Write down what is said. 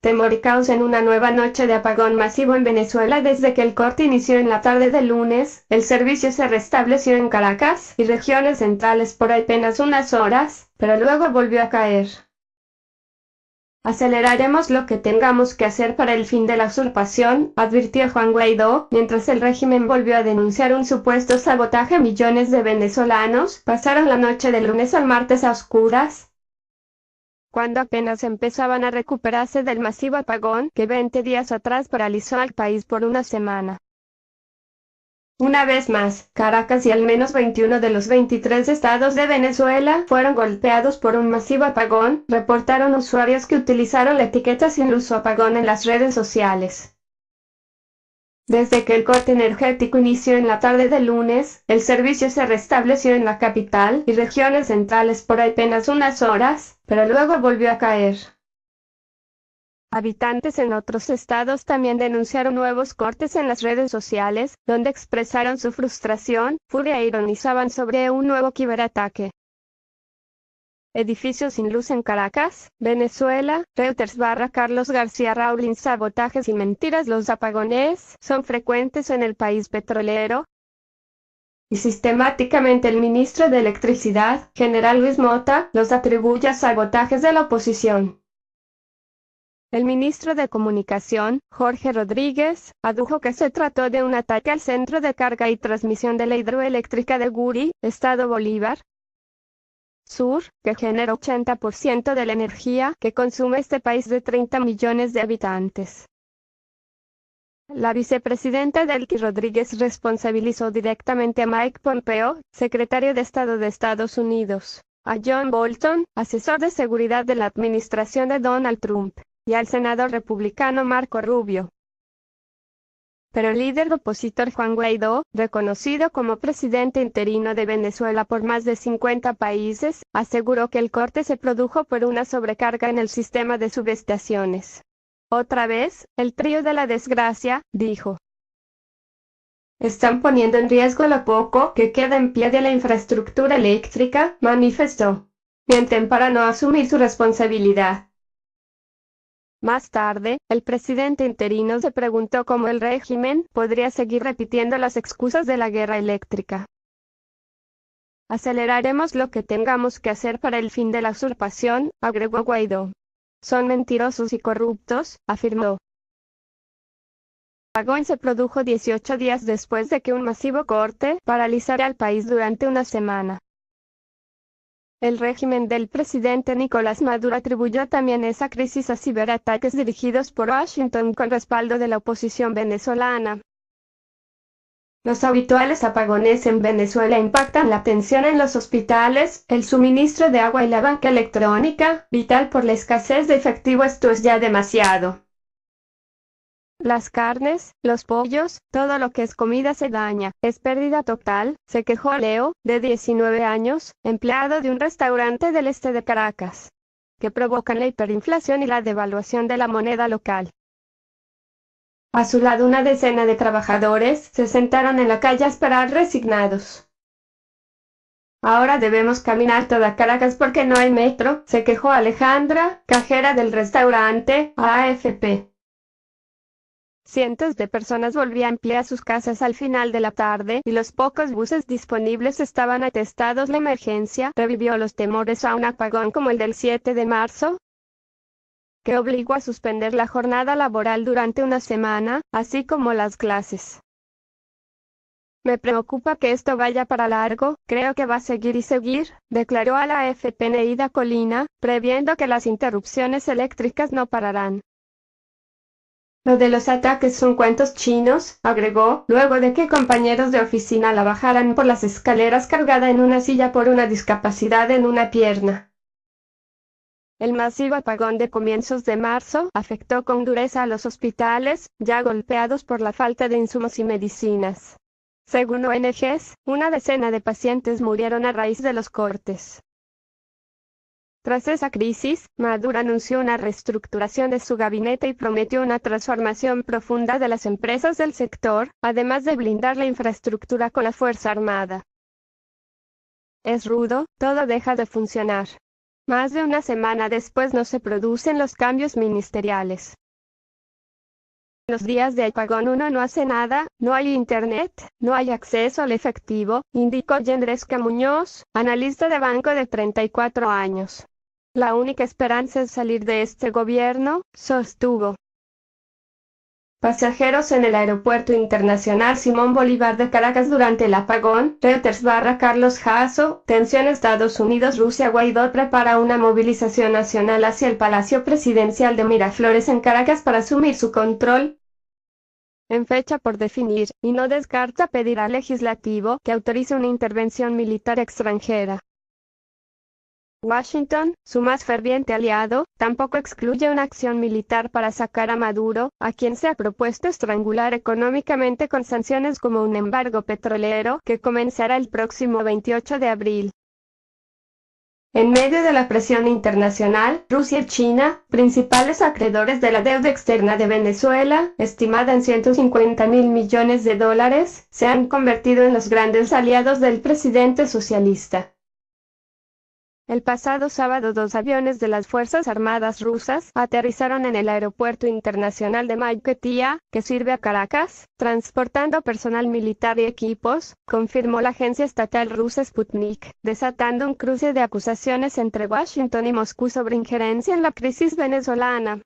Temor y caos en una nueva noche de apagón masivo en Venezuela. Desde que el corte inició en la tarde del lunes, el servicio se restableció en Caracas y regiones centrales por apenas unas horas, pero luego volvió a caer. Aceleraremos lo que tengamos que hacer para el fin de la usurpación, advirtió Juan Guaidó, mientras el régimen volvió a denunciar un supuesto sabotaje. Millones de venezolanos pasaron la noche del lunes al martes a oscuras, cuando apenas empezaban a recuperarse del masivo apagón que 20 días atrás paralizó al país por una semana. Una vez más, Caracas y al menos 21 de los 23 estados de Venezuela fueron golpeados por un masivo apagón, reportaron usuarios que utilizaron la etiqueta sin uso apagón en las redes sociales. Desde que el corte energético inició en la tarde del lunes, el servicio se restableció en la capital y regiones centrales por apenas unas horas, pero luego volvió a caer. Habitantes en otros estados también denunciaron nuevos cortes en las redes sociales, donde expresaron su frustración, furia e ironizaban sobre un nuevo ciberataque. Edificios sin luz en Caracas, Venezuela, Reuters. Carlos García Raulín. Sabotajes y mentiras. Los apagones son frecuentes en el país petrolero, y sistemáticamente el ministro de Electricidad, General Luis Mota, los atribuye a sabotajes de la oposición. El ministro de Comunicación, Jorge Rodríguez, adujo que se trató de un ataque al centro de carga y transmisión de la hidroeléctrica de Guri, Estado Bolívar Sur, que genera 80% de la energía que consume este país de 30 millones de habitantes. La vicepresidenta Delcy Rodríguez responsabilizó directamente a Mike Pompeo, secretario de Estado de Estados Unidos, a John Bolton, asesor de seguridad de la administración de Donald Trump, y al senador republicano Marco Rubio. Pero el líder opositor Juan Guaidó, reconocido como presidente interino de Venezuela por más de 50 países, aseguró que el corte se produjo por una sobrecarga en el sistema de subestaciones. Otra vez, el trío de la desgracia, dijo. Están poniendo en riesgo lo poco que queda en pie de la infraestructura eléctrica, manifestó. Mienten para no asumir su responsabilidad. Más tarde, el presidente interino se preguntó cómo el régimen podría seguir repitiendo las excusas de la guerra eléctrica. Aceleraremos lo que tengamos que hacer para el fin de la usurpación, agregó Guaidó. Son mentirosos y corruptos, afirmó. El apagón se produjo 18 días después de que un masivo corte paralizara al país durante una semana. El régimen del presidente Nicolás Maduro atribuyó también esa crisis a ciberataques dirigidos por Washington con respaldo de la oposición venezolana. Los habituales apagones en Venezuela impactan la atención en los hospitales, el suministro de agua y la banca electrónica, vital por la escasez de efectivo. Esto es ya demasiado. Las carnes, los pollos, todo lo que es comida se daña, es pérdida total, se quejó Leo, de 19 años, empleado de un restaurante del este de Caracas, que provocan la hiperinflación y la devaluación de la moneda local. A su lado una decena de trabajadores se sentaron en la calle a esperar resignados. Ahora debemos caminar toda Caracas porque no hay metro, se quejó Alejandra, cajera del restaurante, a AFP. Cientos de personas volvían pie a sus casas al final de la tarde y los pocos buses disponibles estaban atestados. La emergencia revivió los temores a un apagón como el del 7 de marzo, que obligó a suspender la jornada laboral durante una semana, así como las clases. Me preocupa que esto vaya para largo, creo que va a seguir y seguir, declaró a la AFP Neida Colina, previendo que las interrupciones eléctricas no pararán. Lo de los ataques son cuentos chinos, agregó, luego de que compañeros de oficina la bajaran por las escaleras cargada en una silla por una discapacidad en una pierna. El masivo apagón de comienzos de marzo afectó con dureza a los hospitales, ya golpeados por la falta de insumos y medicinas. Según ONGs, una decena de pacientes murieron a raíz de los cortes. Tras esa crisis, Maduro anunció una reestructuración de su gabinete y prometió una transformación profunda de las empresas del sector, además de blindar la infraestructura con la Fuerza Armada. Es rudo, todo deja de funcionar. Más de una semana después no se producen los cambios ministeriales. En los días de apagón uno no hace nada, no hay internet, no hay acceso al efectivo, indicó Yendreska Muñoz, analista de banco de 34 años. La única esperanza es salir de este gobierno, sostuvo. Pasajeros en el Aeropuerto Internacional Simón Bolívar de Caracas durante el apagón. Reuters Carlos Jasso. Tensión Estados Unidos-Rusia. Guaidó prepara una movilización nacional hacia el Palacio Presidencial de Miraflores en Caracas para asumir su control en fecha por definir, y no descarta pedir al legislativo que autorice una intervención militar extranjera. Washington, su más ferviente aliado, tampoco excluye una acción militar para sacar a Maduro, a quien se ha propuesto estrangular económicamente con sanciones como un embargo petrolero que comenzará el próximo 28 de abril. En medio de la presión internacional, Rusia y China, principales acreedores de la deuda externa de Venezuela, estimada en $150.000 millones, se han convertido en los grandes aliados del presidente socialista. El pasado sábado 2 aviones de las Fuerzas Armadas rusas aterrizaron en el Aeropuerto Internacional de Maiquetía, que sirve a Caracas, transportando personal militar y equipos, confirmó la agencia estatal rusa Sputnik, desatando un cruce de acusaciones entre Washington y Moscú sobre injerencia en la crisis venezolana.